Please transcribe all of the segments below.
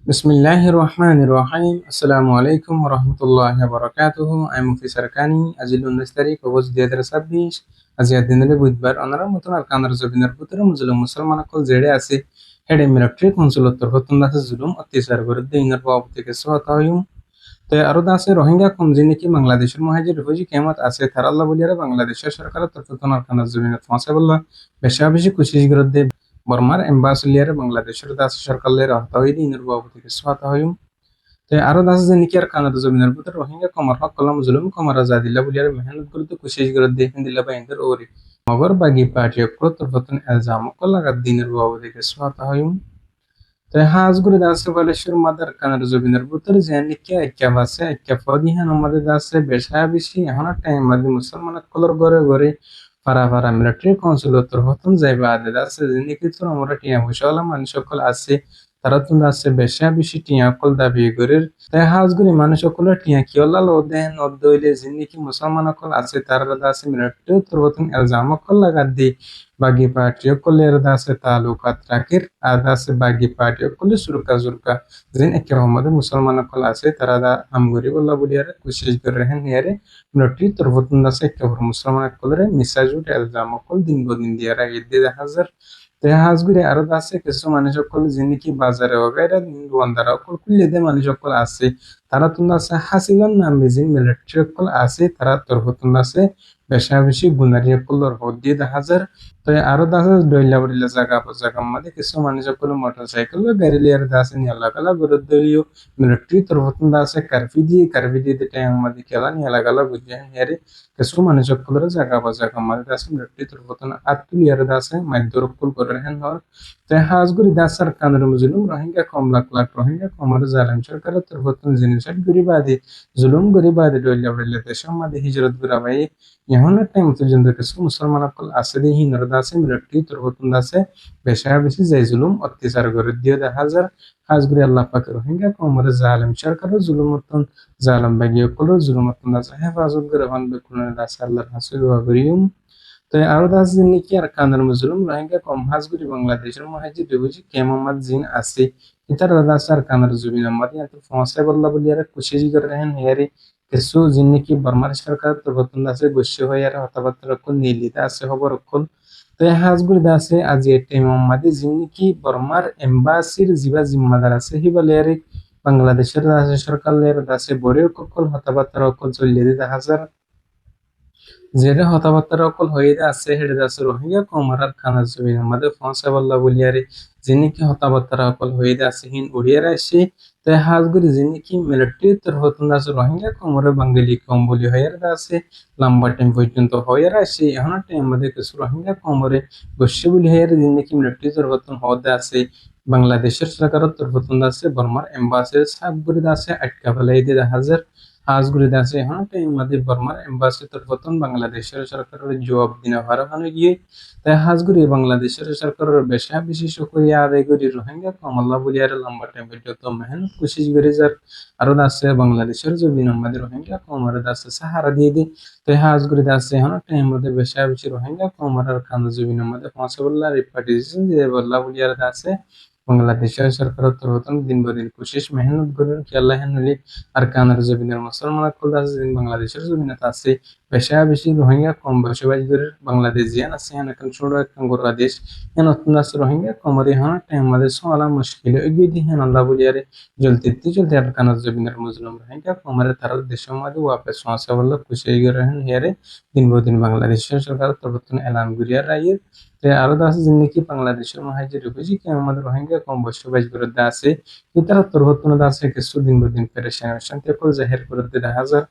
বিসমিল্লাহির রহমানির রহিম। আসসালামু আলাইকুম ওয়া রাহমাতুল্লাহি ওয়া বারাকাতুহু। আমি মুফিসার কানি। আজি 19 তারিখ অগস্ট 2026। আজি দিনলে বুধবার অনারা মতন আর কানার জবিনের পুত্র মুসলমান কল জেড়ে আছে হেডে মিলিটারি কনসুলেটর হতন আছে জুলুম অত্যাচার বিরুদ্ধে ইনার বাবু থেকে সহায়তা হইম। তো আরো আছে রোহিঙ্গা কম যিনি বাংলাদেশের মহাজির রিফিউজি কেমত আছে তার আল্লাহ বলিয়ারে বাংলাদেশের সরকারের তরফ আর কানার জমিনে পৌঁছে বললা বেশা বেশি কুশিশ বিরুদ্ধে বর্মার এম্বাসিলিয়ারে বাংলাদেশের দাস সরকারের হতা হইলে ইনার বাবু থেকে সহায়তা হইম। তো আরো দাস যে নিকি আর কানার জমিনের ভিতর রোহিঙ্গা কমার হক কলম জুলুম কমার আজাদিল্লা বলিয়ারে মেহনত করতে কুশিশ বিরুদ্ধে হিন্দিল্লা বা ইন্দের ওরি মগর বাগি পার্টি তরফতন এলজাম কল্লাগাত দিনের বাবু থেকে সহায়তা হইম। তো হাঁসগুলি দাসে বালেশ্বর মাদার কানার জবিনের ভিতর যে নিকি আইক্যা বাসে আইক্যা ফদি হান আমাদের দাসে বেশা বেশি এখন টাইম মাদি মুসলমান কলর ঘরে ঘরে পারা পারা মিলিটারি কাউন্সিল তোর হতন যাইবা আদে দাসে যে নিকি তোর আমরা টিয়া বসালা মানুষ সকল আছে তারা তো দাসে বেশা বেশি টিয়া কল দাবি করে তাই হাঁসগুলি মানুষ সকল টিয়া কি অল্লাহ দেন অদ্দইলে যে নিকি মুসলমান কল আছে তারা দাসে মিলিটারি তোর হতন এলজাম কল লাগাত দি bagi party kulle dase talukat rakir adase bagi party kulle surka surka zin ekra hamade musalman kol ase tarada amgori bolla buliyare kushish kar rahen yare noti turbutun dase ekra musalman kolre message ut elzam kol din bodin diara idde hazar te hazgure aro dase কিছু মানুষ call যিনি কি বাজারে ওগাইরা দোকানদার call কুল্লে দে মানুষ call আছে তারা তুন্দা আছে হাসিগান নামে জিন মিলিটারি কল আছে তারা তুরবতুন আছে বেশা বেশি গুনারি কলর হদ্দি হাজার তো আরো দাস ডইলা বড়িলা জায়গা জায়গা মধ্যে কিছু মানুষ কোনো মোটরসাইকেল বা গাড়ি লিয়ার দাস নিয়ে লাগালা গুরুদলীয় মিলিটারি তরফতন দাস কারফি দিয়ে টাইম মধ্যে খেলা নিয়ে লাগালা বুঝে হেরে কিছু মানুষ কলর জায়গা জায়গা মধ্যে দাস মিলিটারি তরফতন আত্মীয়ার দাস মাইদর কুল করে হেন হর তো হাজগুড়ি দাসার কানের মুজলুম রোহিঙ্গা কম লাখ লাখ রোহিঙ্গা কমর জালেম সরকারের তরফতন জিনিস গরিবাদি জুলুম গরিবাদি ডইলা বড়িলা দেশের মধ্যে হিজরত গুরাবাই এখন টাইম পর্যন্ত কিছু মুসলমান সকল আছে দিয়ে হিন্দর দাসে মিলিটারি তরফতুন দাসে বেশা বেশি যাই জুলুম অত্যাচার করে দিয়ে দেখা যায় হাজগুড়ি আল্লাহ পাকে রোহিঙ্গা কমরে জালেম সরকারের জুলুমতন জালেম বাগিয়ে কলো জুলুমতন দাসে হেফাজত করে হন বেকুনের দাসে আল্লাহর হাসি দোয়া করিম। তো আরো দাস দিন নাকি আর কানের মুজলুম রোহিঙ্গা কম হাজগুড়ি বাংলাদেশের মহাজির রিফিউজি কেমামাত জিন আছে ইতার দাস আর কানের জুবিন আমাদের এত ফসে বল্লা বলি আর কুশিশ করে রেহেন হেয়ারি কিছু জিন নাকি বর্মার সরকার প্রবর্তন আছে বসে হয়ে আর হতাবার্তা রক্ষণ নীলিতে আছে খবর রক্ষণ তো এই হাজগুড়ি দাসে আজি এটাই মোহাম্মদী জিন নাকি বর্মার এম্বাসির জিবা জিম্মাদার আছে হি বলে আর বাংলাদেশের দাসে সরকারের দাসে বড় কল হতাবার্তা রক্ষণ চলিয়ে দিতে হাজার যেটা কথাবার্তা অকল হয়ে আছে হেডে আছে রোহিঙ্গা কমারার খানা জমিন আমাদের ফসা বল্লা বলিয়ারে যিনি কি কথাবার্তা অকল হয়ে আছে হিন উড়িয়ার আসে তাই হাজগুড়ি যিনি কি মিলিটারি তোর হতন আছে রোহিঙ্গা কমরে বাঙালি কম বলি হয়ে আছে লম্বা টাইম পর্যন্ত হয়ে আসে এখন টাইম আমাদের কিছু রোহিঙ্গা কমরে বসে বলি হয়ে যিনি কি মিলিটারি তোর হতন হতে আছে বাংলাদেশের সরকারের তোর হতন আছে বর্মার এম্বাসির সাবগুড়ি আছে আটকা ফেলাই দিয়ে দেখা যায় আজগুড়িতে আছে এখন টাইমাদি বর্মার এম্বাসি তরফতন বাংলাদেশের সরকারের জবাব দিনা ভারখানে গিয়ে তাই হাজগুড়ি বাংলাদেশের সরকারের বেশা বেশি শুক্রিয়া আদায় করি রোহিঙ্গা কমল্লা বলিয়ার লম্বা টাইম পর্যন্ত মেহনত কোশিশ করে যার আরো আছে বাংলাদেশের জমিন আমাদের রোহিঙ্গা কমর আছে সাহারা দিয়ে দি তাই হাজগুড়িতে আছে এখন টাইম মধ্যে বেশা বেশি রোহিঙ্গা কমর আর খান জমিন আমাদের পৌঁছাবল্লা রিপার্টিশন যে বল্লা বলিয়ার আছে বাংলাদেশের সরকার তরফতন দিন বদিন কোশিশ মেহনত করেন কি আল্লাহ নলি আর কানার জমিনের মুসলমান কল আছে বাংলাদেশের জমিনে আছে বেশা বেশি রোহিঙ্গা কম বসবাস করে বাংলাদেশ জিয়ান আছে এখন ছোট একটা গোটা দেশ এখন নতুন আছে রোহিঙ্গা কমরে হ্যাঁ টাইম আমাদের সোয়ালা মুশকিল এগিয়ে দিয়ে হ্যাঁ আল্লাহ বলিয়ারে চলতে আর কানার জমিনের মুসলিম রোহিঙ্গা কমরে তারা দেশের মধ্যে ওয়াপস সমস্যা বললো খুশি করে হেয়ারে দিন বদিন বাংলাদেশের সরকার তরফতন এলান গুরিয়ার রায়ের আরো আছে যিনি বাংলাদেশের মহাজির রিফিউজি কি আমাদের রোহিঙ্গা কম বসবাস বিরুদ্ধে আছে ইতারা তরহতন আছে কিছু দিন বদিন পেরেশান শান্তি কল জাহির করে দেড় হাজার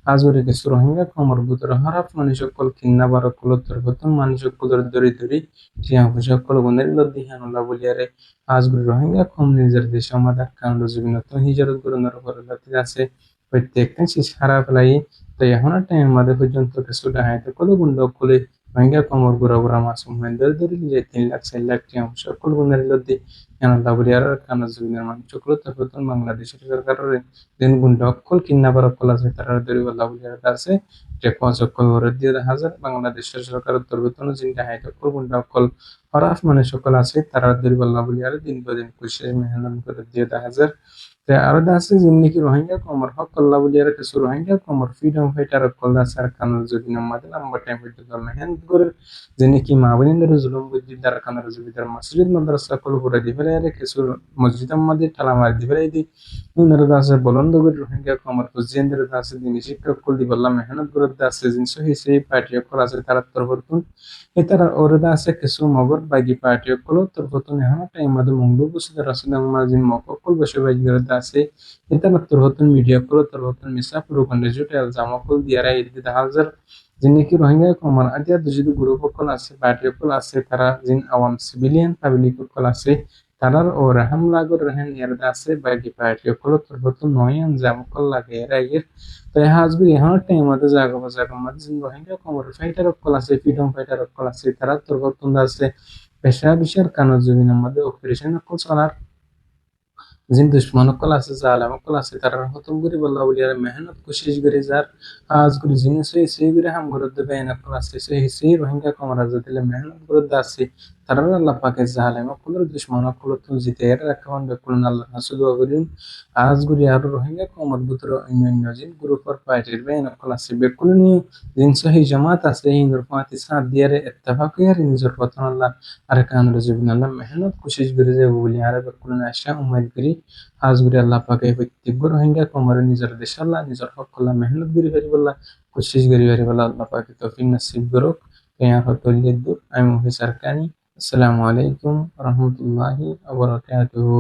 হাজুরি কিছু রোহিঙ্গা কমর বুতর হারাপ মানুষ সকল কিন্না বারো কল তরহতন মানুষ সকল দরি দরি টিয়া সকল গুণের লদ্দি হানুল্লাহ বলিয়ারে হাজগুড়ি রোহিঙ্গা কম নিজের দেশে আমাদের কান্ড জীবনত হিজরত গুরুনের উপর আছে প্রত্যেক সারা ফেলাই তো এখন টাইম আমাদের পর্যন্ত কিছু ডাহাইতে কল গুন্ড কলে রোহিঙ্গা কমর গুড়া গুড়া মাসুম মেন্দার ধরে যে 3 লাখ 4 লাখ টিয়া সকল গুণের লদ্দি yanada buriar kana zubiner man chuklo tarpotun Bangladesh sarkarer den gunda okkol kidnapper okkol আছে তারা দরি বল্লা buriar আছে যে 5 করে 2000 বাংলাদেশ সরকার তরফতন জিনটা হাইত অক্কল গুন্ডা অক্কল হরাফ মানে সকল আছে তারা দরি বল্লা buriar দিন বদিন কুশে মেহনত করে 2000 আরো আছে যিনি রোহিঙ্গা কমর হক আল্লাহ বলিয়ার কিছু রোহিঙ্গা কমর ফ্রিডম ফাইটার কল্লা সার কানুর যদি নামাতে লম্বা টাইম হইতে দল মেহেন করে যিনি কি মাবনিন্দের জুলুম বুদ্ধি দ্বার কানুর জুবিদার মসজিদ মাদ্রাসা কল করে দিবেলে আরে কিছু মসজিদ আমাদে ঠালা মার দিবেলে দি নুনর দাসে বলন্দ করে রোহিঙ্গা কমর কুজিয়েন্দের দাসে দিনী শিক্ষক কল দি বললাম মেহনত করে দাসে জিনস হিসে পার্টি কল আছে তারা তরফতুন এতারা ওরদা আছে কিছু মগর বাগি পার্টি কল তরফতুন এখন টাইম মাদে মংডু বুসিদার রাসুদাং মাজিন মককল বসে বাগি আছে internet turhotun media kolo turhotun misa puro konde jute al jamakol diara iddi hajar jinni ki rohingya komar adia dujidu group kol ase party kol ase tara jin awam civilian public kol ase tarar or hamla gor rehen yerda ase bagi party kol turhotun noyan jamakol lage era yer to hazbi ehon time ade jaga mad jin rohingya komar fighter kol ase freedom fighter kol ase tara turhotun ase pesha bishar kanoj jumina made operation kol salar जिन दुश्मनों को लासे जालिमों को लासे तारा हतम गुरी बल्ला बुलियार मेहनत कोशिश गरी jar आज गुरी जिन से गुरी हम गुरुद बेन को लासे से रोहिंग्या को मरा जतिले मेहनत गुरुद दासे तारा अल्लाह पाके जालिमों को दुश्मनों को तो जिते रखवन बेकुल अल्लाह हसुद गुरी आज गुरी यार रोहिंग्या को मजबूत रो इन जिन गुरु पर पाइटर बेन को लासे बेकुल नि जिन सही जमात आसे इन रुफाती साथ दियारे इत्तेफाक यार इन जरूरतन अल्लाह अरकान रजुबिन अल्लाह मेहनत कोशिश गरी जे बुलियार बेकुल आशा उम्मीद करी আজগুরি আল্লাহ পাকে প্রত্যেক রোহিঙ্গা কমর নিজের দেশ আল্লাহ নিজের হক আল্লাহ মেহনত করি পারি বল্লা কোশিশ করি পারি বল্লা আল্লাহ পাকে তৌফিক নসিব করুক কেয়া হতলিদ আমি মুফিসার কানি আসসালামু আলাইকুম ওয়া রাহমাতুল্লাহি ওয়া বারাকাতুহু